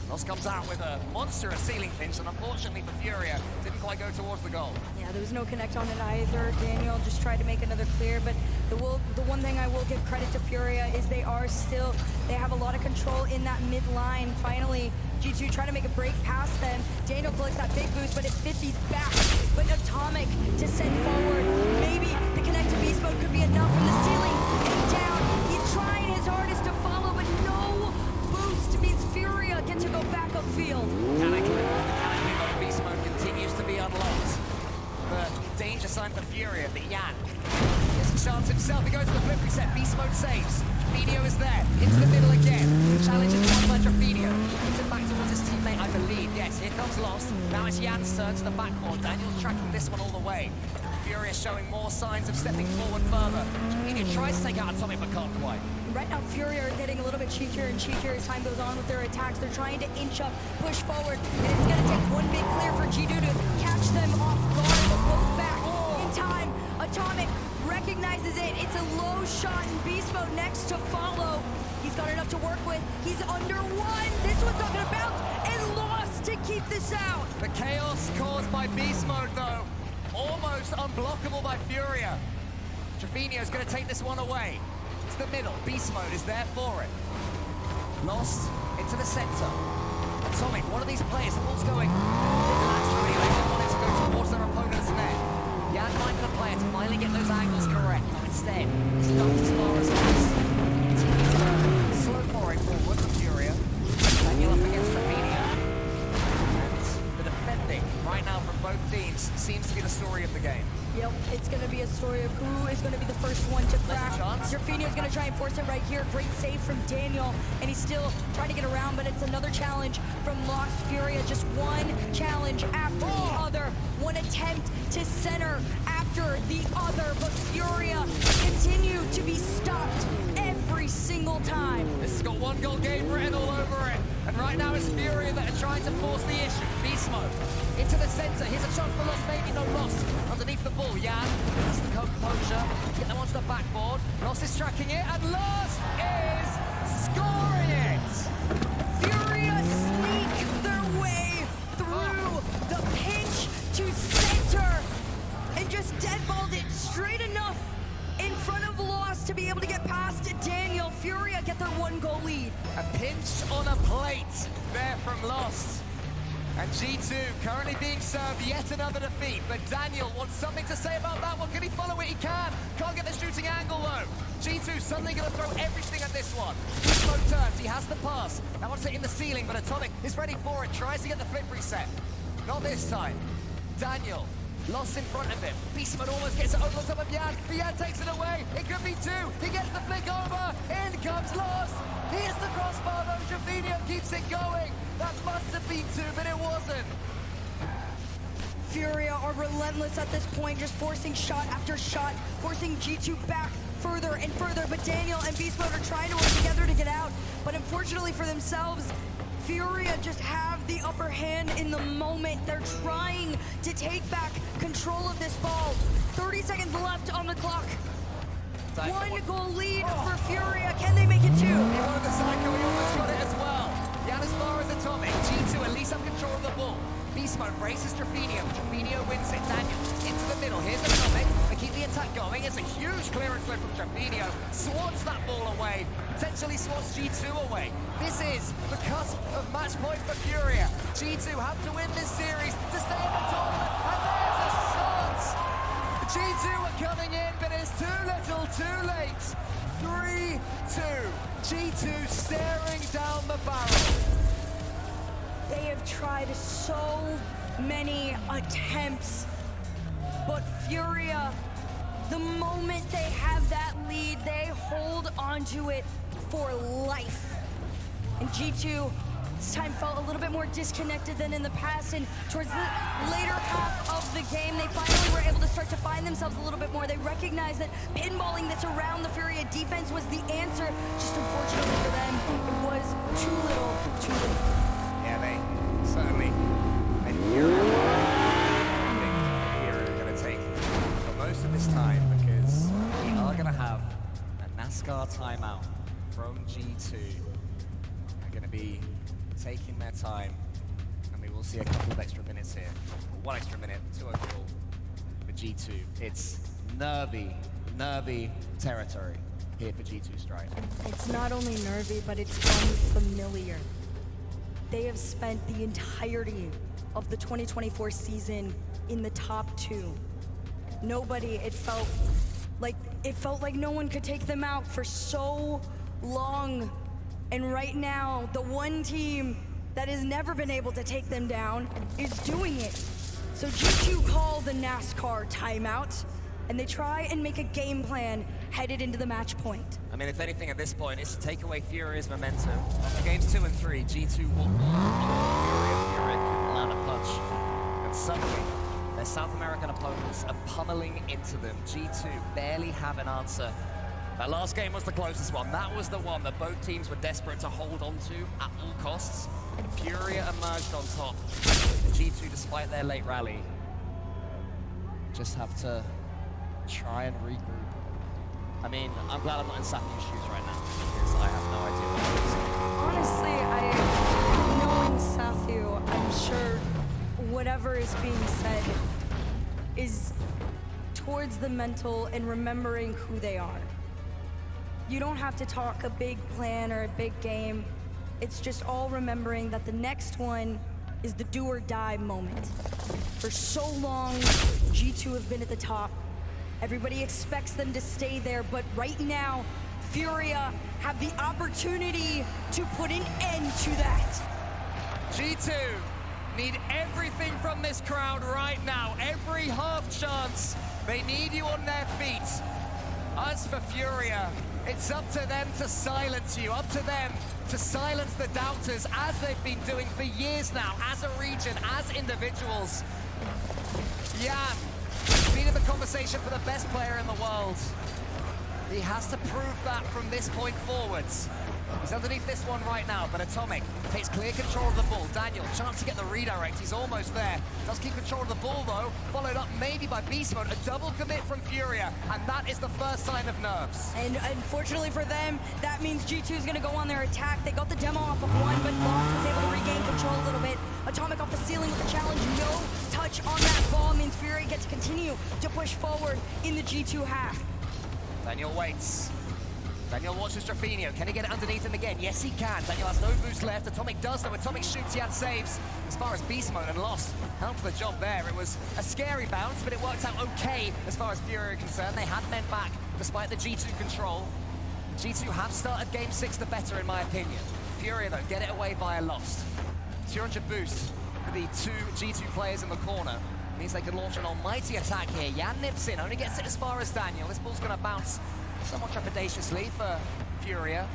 Lost comes out with a monstrous ceiling pinch, and unfortunately for Furia, didn't quite go towards the goal. Yeah, there was no connect on it either. Daniel just tried to make another clear, but the one thing I will give credit to Furia is they have a lot of control in that mid line. Finally, G2 trying to make a break past them. Daniel collects that big boost, but it 50's back. But Atomic to send forward. Maybe the connect to beast mode could be enough from the ceiling and down. He's trying his hardest to follow, but no boost means Furia gets to go back upfield. Mechanically, though, beast mode continues to be unlocked. The danger sign for Furia, but Jan gets a chance himself. He goes to the flip reset. Beast mode saves. Trapinio is there. Into the middle again. Challenge is won by Trapinio. He's it back towards his teammate, I believe. Yes, here comes Lost. Now it's Jan's turn to the backboard. Daniel's tracking this one all the way. Furia showing more signs of stepping forward further. Trapinio tries to take out Atomic, but can't quite. Right now, Furia are getting a little bit cheekier and cheekier as time goes on with their attacks. They're trying to inch up, push forward, and it's going to take one big clear for G2 to catch them off guard, but both back in time. Atomic recognizes it. It's a low shot, and Beast Mode next to follow. He's got enough to work with. He's under one. This one's not going to bounce, and Lost to keep this out. The chaos caused by Beast Mode, though, almost unblockable by Furia. Trapinio's going to take this one away. It's the middle. Beast Mode is there for it. Lost into the center. Atomic, one of these players, the ball's going laterally. They didn't want it to go towards their opponent's net. Jan finding the player to finally get those angles correct. Now instead, he's dumped as far as this. Continues to slow pouring forward for Furia. Daniel up against Trapinio. And the defending right now from both teams seems to be the story of the game. Yep, it's going to be a story of who is going to be the first one to crack. Rafinha's going to try and force it right here. Great save from Daniel, and he's still trying to get around, but it's another challenge from Lost Furia. Just one challenge after the other. One attempt to center after the other, but Furia continue to be stopped every single time. This has got one goal game written all over it. And right now it's Furia that are trying to force the issue. Beast Mode into the center. Here's a chance for Lost, maybe no Lost. Underneath the ball, Jan has the composure. Get them onto the backboard. Lost is tracking it, and Lost is scoring it! Furia sneak their way through the pinch to center and just deadballed it straight enough in front of Lost to be able to get past Daniel. Furia get their one goal lead. A pinch on a plate there from Lost. And G2 currently being served yet another defeat, but Daniel wants something to say about that one. Can he follow it? He can. Can't get the shooting angle though. G2 suddenly going to throw everything at this one. Beast Mode turns, he has the pass. That one's hitting the ceiling, but Atomic is ready for it. Tries to get the flip reset. Not this time. Daniel, Lost in front of him. Beast Mode almost gets it over the top of Jan. Jan takes it away. It could be two. He gets the flick over. In comes Lost. Here's the crossbar though. Trapinio keeps it going. That must have been two, but it wasn't. Furia are relentless at this point, just forcing shot after shot, forcing G2 back further and further, but Daniel and Beast Mode are trying to work together to get out, but unfortunately for themselves, Furia just have the upper hand in the moment. They're trying to take back control of this ball. 30 seconds left on the clock. One goal lead for Furia. Can they make it two? He wanted the psycho, he almost got it as well. Jan as far as Atomic. G2 at least have control of the ball. Beast Mode braces Trapinio. Trapinio wins it. Daniel into the middle. Here's Atomic. They keep the attack going. It's a huge clearance flip from Trapinio. Swats that ball away. Potentially swats G2 away. This is the cusp of match point for Furia. G2 have to win this series to stay in the tournament. And there's a shot! G2 are coming in, but it's too little, too late. 3-2. G2 staring down the barrel. They have tried so many attempts, but Furia, the moment they have that lead, they hold onto it for life. And G2, this time felt a little bit more disconnected than in the past, and towards the later half of the game, they finally were able to start to find themselves a little bit more. They recognized that pinballing this around the Furia defense was the answer. Just unfortunately for them, it was too little, too late. Yeah, they certainly made Furia are going to take the most of this time because we are going to have a NASCAR timeout from G2 be taking their time, and we will see a couple of extra minutes here. One extra minute, 2 overall for G2. It's nervy territory here for G2 Strike. It's not only nervy, but it's unfamiliar. They have spent the entirety of the 2024 season in the top 2. Nobody, it felt like no one could take them out for so long. And right now, the one team that has never been able to take them down is doing it. So G2 call the NASCAR timeout, and they try and make a game plan headed into the match point. I mean, if anything at this point, it's to take away Furia's momentum. Games 2 and 3, G2 walked on Furia couldn't land a punch. And suddenly, their South American opponents are pummeling into them. G2 barely have an answer. That last game was the closest one. That was the one that both teams were desperate to hold on to at all costs. Furia emerged on top. G2, despite their late rally, just have to try and regroup. I mean, I'm glad I'm not in Sathi's shoes right now, because I have no idea what Honestly, knowing Sathu, I'm sure whatever is being said is towards the mental and remembering who they are. You don't have to talk a big plan or a big game. It's just all remembering that the next one is the do or die moment. For so long, G2 have been at the top. Everybody expects them to stay there, but right now, Furia have the opportunity to put an end to that. G2 need everything from this crowd right now. Every half chance. They need you on their feet. As for Furia, it's up to them to silence you, up to them to silence the doubters, as they've been doing for years now, as a region, as individuals. Jan, been in the conversation for the best player in the world. He has to prove that from this point forwards. He's underneath this one right now, but Atomic takes clear control of the ball. Daniel, chance to get the redirect. He's almost there. Does keep control of the ball, though. Followed up maybe by Beast Mode. A double commit from Furia, and that is the first sign of nerves. And unfortunately for them, that means G2 is going to go on their attack. They got the demo off of one, but Lost was able to regain control a little bit. Atomic off the ceiling with the challenge. No touch on that ball means Furia gets to continue to push forward in the G2 half. Daniel waits. Daniel watches Drafinio. Can he get it underneath him again? Yes, he can. Daniel has no boost left. Atomic does, though. Atomic shoots, Jan saves. As far as Beast Mode and Lost helped the job there. It was a scary bounce, but it worked out okay as far as Furia are concerned. They had men back despite the G2 control. G2 have started Game 6 the better, in my opinion. Furia, though, get it away via Lost. 200 boost for the 2 G2 players in the corner. Means they can launch an almighty attack here. Jan nips in, only gets it as far as Daniel. This ball's going to bounce somewhat trepidatiously for Furia.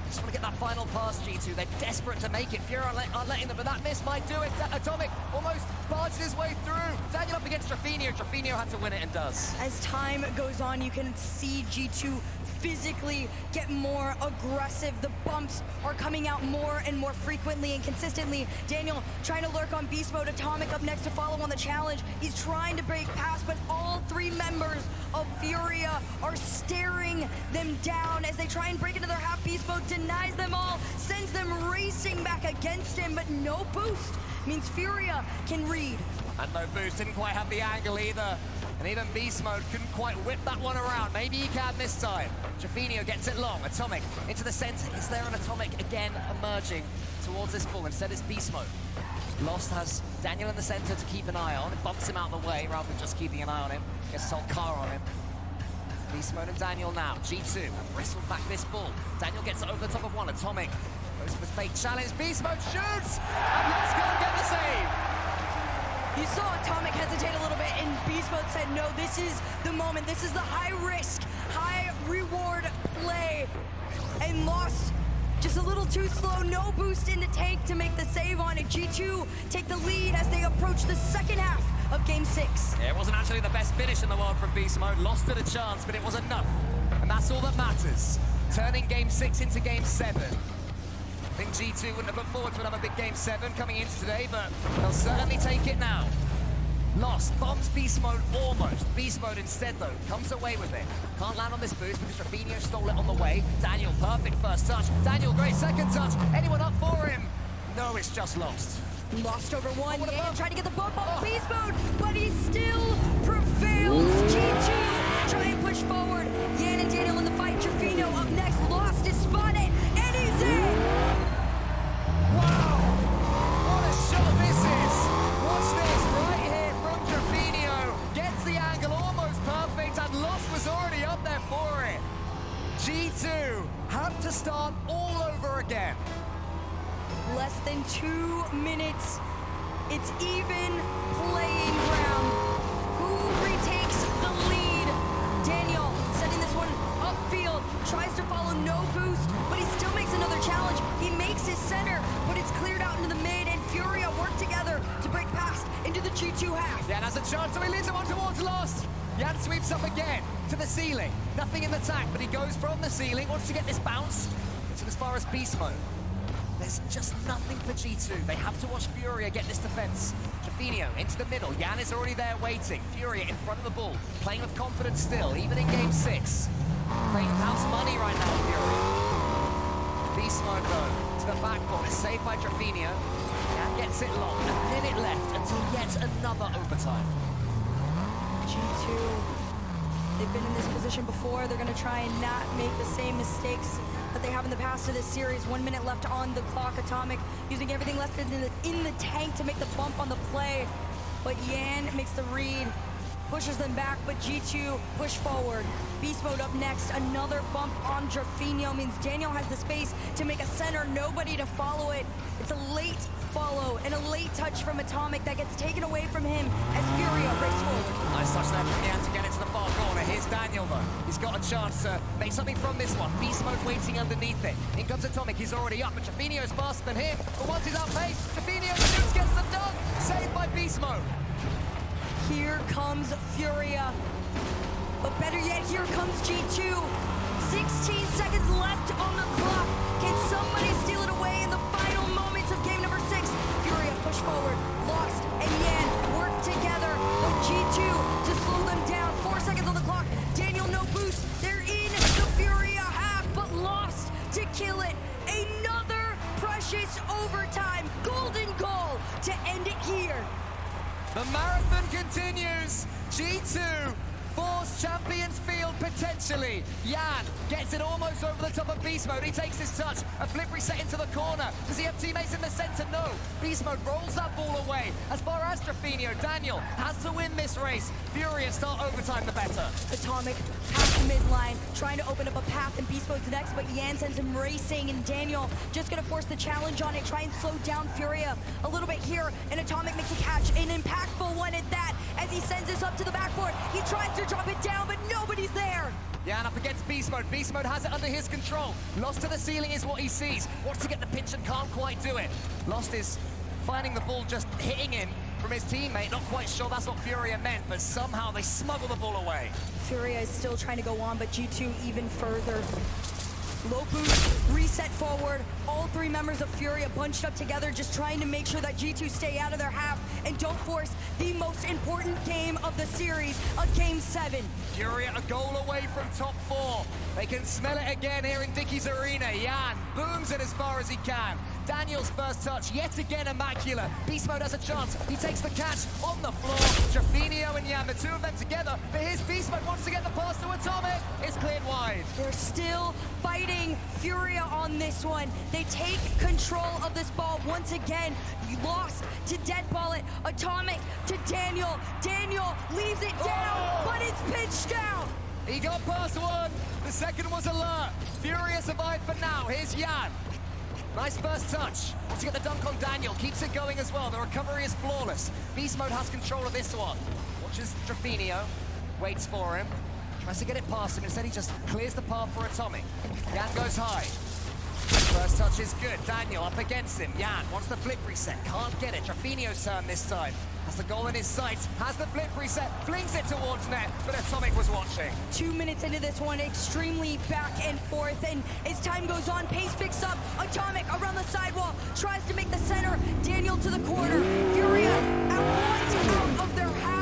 Just want to get that final pass, G2. They're desperate to make it. Furia aren't letting them, but that miss might do it. Atomic almost barges his way through. Daniel up against Drafinio. Drafinio had to win it and does. As time goes on, you can see G2 physically get more aggressive. The bumps are coming out more and more frequently and consistently. Daniel trying to lurk on Beast Mode. Atomic up next to follow on the challenge. He's trying to break past, but all 3 members of Furia are staring them down as they try and break into their half. Beast Mode denies them all, sends them racing back against him, but no boost means Furia can read. And no boost, didn't quite have the angle either. And even Beast Mode couldn't quite whip that one around. Maybe he can this time. Drafinio gets it long. Atomic into the center. Is there an Atomic again emerging towards this ball? Instead it's Beast Mode. Lost has Daniel in the center to keep an eye on. It bumps him out of the way rather than just keeping an eye on him. Gets a car on him. Beast Mode and Daniel now. G2 have wrestled back this ball. Daniel gets it over the top of one. Atomic goes for the fake challenge. Beast Mode shoots! And Lost can't get the save! You saw Atomic hesitate a little bit, and Beast Mode said, no, this is the moment. This is the high-risk, high-reward play. And Lost just a little too slow. No boost in the tank to make the save on it. G2 take the lead as they approach the second half of Game 6. Yeah, it wasn't actually the best finish in the world from Beast Mode. Lost it a chance, but it was enough. And that's all that matters. Turning Game 6 into Game 7. I think G2 wouldn't have looked forward to another big Game 7 coming into today, but they'll certainly take it now. Lost, bombs beast mode almost. Beast mode instead though, comes away with it. Can't land on this boost because Rafinha stole it on the way. Daniel, perfect first touch. Daniel, great second touch. Anyone up for him? No, it's just Lost. Lost over one. Oh, Yan trying to get the bump on the beast mode, but he still prevails. G2 try and push forward. Yan and Daniel in the fight. Trevino up next. Lost is spotted, and he's in. Wow! What a shot this is! Watch this right here from Trevino. Gets the angle almost perfect, and Lost was already up there for it. G2 have to start all over again. Less than 2 minutes. It's even playing ground. Who retakes the lead? Daniel sending this one upfield. Tries to follow, no boost, but he still makes another challenge. He makes his center, but it's cleared out into the mid, and Furia work together to break past into the G2 half. Yan has a chance, so he leads him on towards Lost. Yan sweeps up again to the ceiling. Nothing in the tank, but he goes from the ceiling, wants to get this bounce. So as far as beast mode, there's just nothing for G2. They have to watch Furia get this defense. Trevino into the middle. Yan is already there waiting. Furia in front of the ball, playing with confidence still, even in game 6. Playing with house money right now, Furia. Beast mode though, to the backboard, is saved by Trevino. Yan gets it locked. A minute left until yet another overtime. G2, they've been in this position before. They're going to try and not make the same mistakes that they have in the past of this series. 1 minute left on the clock. Atomic using everything left in the tank to make the bump on the play. But Yan makes the read, pushes them back, but G2 push forward. Beast mode up next. Another bump on Trevino means Daniel has the space to make a center, nobody to follow it. It's a late follow and a late touch from Atomic that gets taken away from him as Furia races forward. Nice touch there from Yan to get into the far corner. Here's Daniel though. He's got a chance to make something from this one. Beast mode waiting underneath it. In comes Atomic, he's already up, but Trevino is faster than him. But once he's outpaced, Trevino shoots, gets the dunk. Saved by Beast mode. Here comes Furia. But better yet, here comes G2. 16 seconds left on the clock. Can somebody steal it away in the final moments of game number 6? Furia push forward. Lost and Yan work together. But G2 to slow them down. 4 seconds on the clock. Daniel no boost. They're in the Furia half, but Lost to kill it. Another precious overtime. Golden goal to end it here. The marathon continues. G2 force Champions Field potentially. Yan gets it almost over the top of Beast Mode. He takes his touch. A flip reset into the corner. Does he have teammates in the center? No. Beast Mode rolls that ball away. As far as Trevino, Daniel has to win this race. Furia start overtime the better. Atomic past the midline, trying to open up a path, and Beast Mode's next, but Yan sends him racing, and Daniel just gonna force the challenge on it, try and slow down Furia a little bit here, and Atomic makes a catch, an impactful one at that, as he sends this up to the backboard. He tries to drop it down, but nobody's there. Yan up against Beast Mode. Beast Mode has it under his control. Lost to the ceiling is what he sees. Wants to get the pitch and can't quite do it. Lost is finding the ball just hitting him from his teammate. Not quite sure that's what Furia meant, but somehow they smuggle the ball away. Furia is still trying to go on, but G2 even further. Low boost, reset forward. All 3 members of Furia bunched up together, just trying to make sure that G2 stay out of their half and don't force the most important game of the series, a game 7. Furia a goal away from top 4. They can smell it again here in Dickey's Arena. Yan booms it as far as he can. Daniel's first touch, yet again immaculate. Beast Mode has a chance. He takes the catch on the floor. Trevino and Yan, the 2 of them together. But here's Beast Mode, wants to get the pass to Atomic. It's cleared wide. They're still fighting Furia on this one. They take control of this ball once again. Lost to dead ball it. Atomic to Daniel. Daniel leaves it down, but it's pitched out. He got past one. The second was alert. Furia survived for now. Here's Yan. Nice first touch. Wants to get the dunk on Daniel. Keeps it going as well. The recovery is flawless. Beast Mode has control of this one. Watches Trevino. Waits for him. Tries to get it past him. Instead, he just clears the path for Atomic. Yan goes high. First touch is good. Daniel up against him. Yan wants the flip reset. Can't get it. Trevino's turn this time. Has the goal in his sights. Has the flip reset. Flings it towards net. But Atomic was watching. 2 minutes into this one, extremely back and forth. And as time goes on, pace picks up. Atomic around the sidewall. Tries to make the center. Daniel to the corner. Furia out of their half.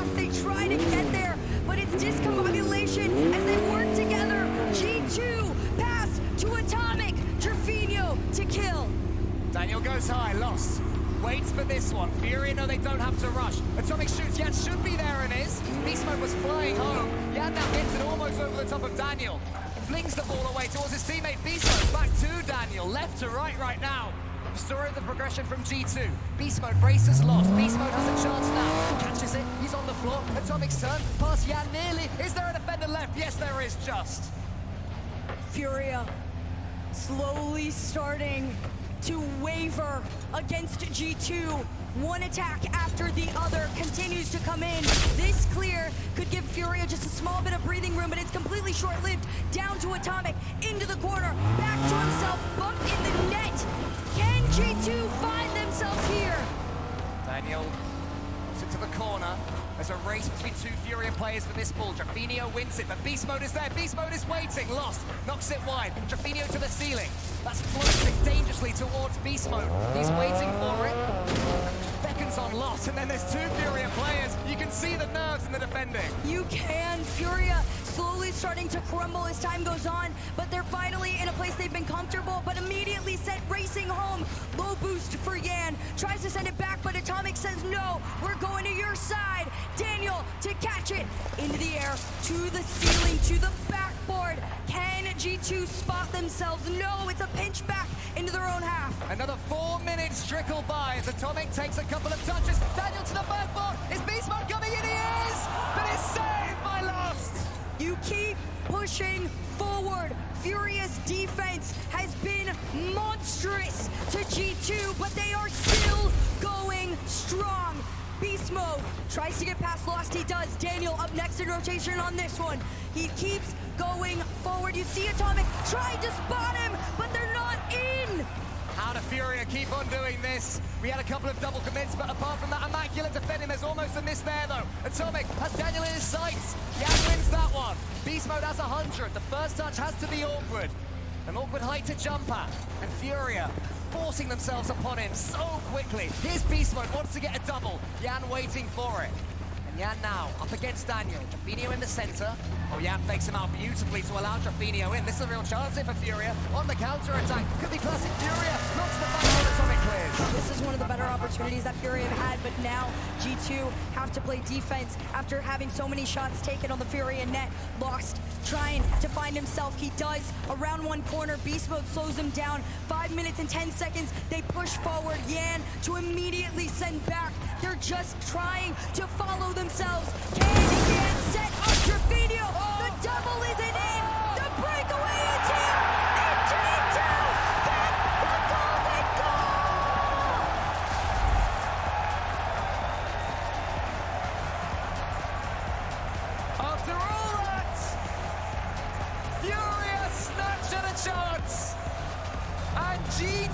Daniel goes high, lost. Waits for this one. Fury, no, they don't have to rush. Atomic shoots, Yan should be there and is. Beast Mode was flying home. Yan now gets it almost over the top of Daniel. Flings the ball away towards his teammate Beast Mode. Back to Daniel, left to right now. The story of the progression from G2. Beast Mode, braces lost. Beast Mode has a chance now. Catches it, he's on the floor. Atomic's turn, pass Yan nearly. Is there a defender left? Yes, there is just. Furia slowly starting to waver against G2. One attack after the other continues to come in. This clear could give Furia just a small bit of breathing room, but it's completely short-lived. Down to Atomic, into the corner, back to himself, bumped in the net. Can G2 find themselves here? Daniel puts it to the corner. There's a race between two Furion players for this ball. Drafinio wins it, but Beast Mode is there. Beast Mode is waiting. Lost. Knocks it wide. Drafinio to the ceiling. That's floating dangerously towards Beast Mode. He's waiting for it. Beckons on Lost, and then there's two Furion players. You can see the nerves in the defending. You can. Furia slowly starting to crumble as time goes on, but they're finally in a place they've been comfortable, but immediately sent racing home. Low boost for Yan. Tries to send it back, but Atomic says, no, we're going to your side. Daniel to catch it into the air, to the ceiling, to the backboard. Can G2 spot themselves? No, it's a pinch back into their own half. Another 4 minutes trickle by as Atomic takes a couple of touches. Daniel to the backboard. Is Beast Mode coming in? He is! But it's saved by Lost. You keep pushing forward. Furia's defense has been monstrous to G2, but they are still going strong. Beast Mode tries to get past Lost, he does. Daniel up next in rotation on this one. He keeps going forward. You see Atomic trying to spot him, but they're not in. How do Furia keep on doing this? We had a couple of double commits, but apart from that immaculate defending, there's almost a miss there, though. Atomic has Daniel in his sights. Yan wins that one. Beast Mode has 100. The first touch has to be awkward. An awkward height to jump at. And Furia forcing themselves upon him so quickly. Here's Beast Mode, wants to get a double. Yan waiting for it. And Yan now up against Daniel. Drafinio in the center. Oh, Yan fakes him out beautifully to allow Drafinio in. This is a real chance here for Furia. On the counter-attack. Could be classic Furia. Knocks the back on Atomic clears. This is one of the better opportunities that Furia have had, but now G2 have to play defense after having so many shots taken on the Furia net. Lost, trying to find himself. He does. Around one corner, Beast Mode slows him down. 5 minutes and 10 seconds. They push forward. Yan to immediately send back. They're just trying to follow themselves. Can Yan set up Drafinio? The double isn't in!